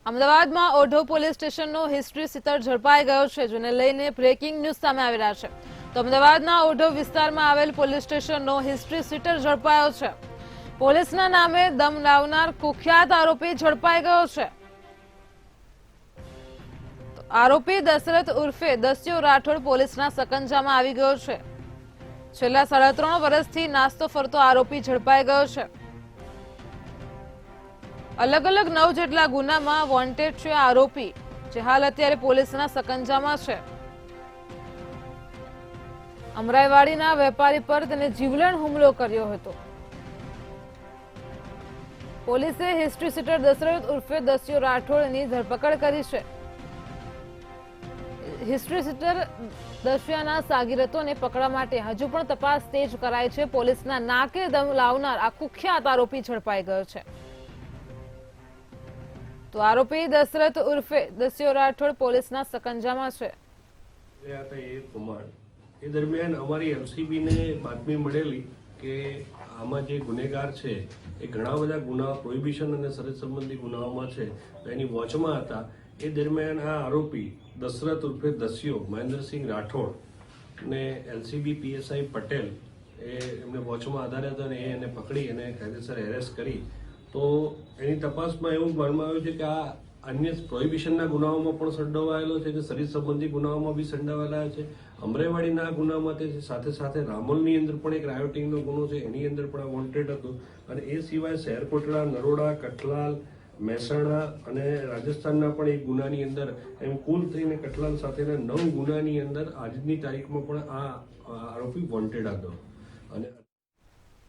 અમદાવાદમાં Odhav police સ્ટેશનનો history seater ઝડપાઈ ગયો છે, જેને લઈને બ્રેકિંગ ન્યૂઝ સામે આવી રહ્યા છે. તો અમદાવાદના ઓઢવ વિસ્તારમાં આવેલ પોલીસ સ્ટેશનનો હિસ્ટ્રી સીટર ઝડપાયો છે. પોલીસના નામે દમ લાવનાર કુખ્યાત આરોપી ઝડપાઈ ગયો છે. આરોપી દશરથ ઉર્ફે દસ્યુ રાઠોડ પોલીસના સકંજામાં આવી ગયો છે. છેલ્લા 3.5 વર્ષથી નાસ્તો ફરતો આરોપી ઝડપાઈ ગયો છે. અલગ અલગ 9 જેટલા ગુનામાં વોન્ટેડ છે આરોપી, જે હાલ અત્યારે પોલીસના સકંજામાં છે. અમરાઈવાડીના વેપારી પર તેને જીવલેણ હુમલો કર્યો હતો. પોલીસે હિસ્ટ્રી સીટર દશરથ ઉર્ફે દસ્યુ રાઠોડની ધરપકડ કરી છે. હિસ્ટ્રી સીટર દસ્યુના સાગીરતોને પકડવા માટે હજુ પણ તપાસ તેજ કરાઈ છે. પોલીસના નાકે દમ લાવનાર આ કુખ્યાત આરોપી ઝડપાઈ ગયો છે. તો આરોપી દશરથ ઉર્ફે દસ્યુ રાઠોડ પોલીસના સકંજામાં છે. એ દરમિયાન અમારી એલસીબી ને બાતમી મળેલી કે આમાં જે ગુનેગાર છે એ ઘણા બધા ગુના પ્રોહિબિશન અને શરત સંબંધી ગુનાઓમાં છે, તો એની વોચમાં હતા. એ દરમિયાન આ આરોપી દશરથ ઉર્ફે દસ્યુ મહેન્દ્રસિંહ રાઠોડ ને એલસીબી પીએસઆઈ પટેલ એમને વોચમાં આધારે હતા અને એને પકડી અને કાયદેસર એરેસ્ટ કરી. તો એની તપાસમાં એવું જાણવા આવ્યું છે કે આ અન્ય પ્રોહિબિશનના ગુનાઓમાં પણ સંડોવાયેલો છે, કે શરીર સંબંધી ગુનાઓમાં બી સંડોવાયેલા છે. અમરેવાડીના ગુનામાં તે સાથે સાથે રામોલની અંદર પણ એક રાયોટિંગનો ગુનો છે, એની અંદર પણ આ વોન્ટેડ હતું. અને એ સિવાય શહેરકોટડા, નરોડા, કઠલાલ, મહેસાણા અને રાજસ્થાનના પણ એક ગુનાની અંદર એમ કુલ થઈને કઠલાલ સાથેના 9 ગુનાની અંદર આજની તારીખમાં પણ આ આરોપી વોન્ટેડ હતો. અને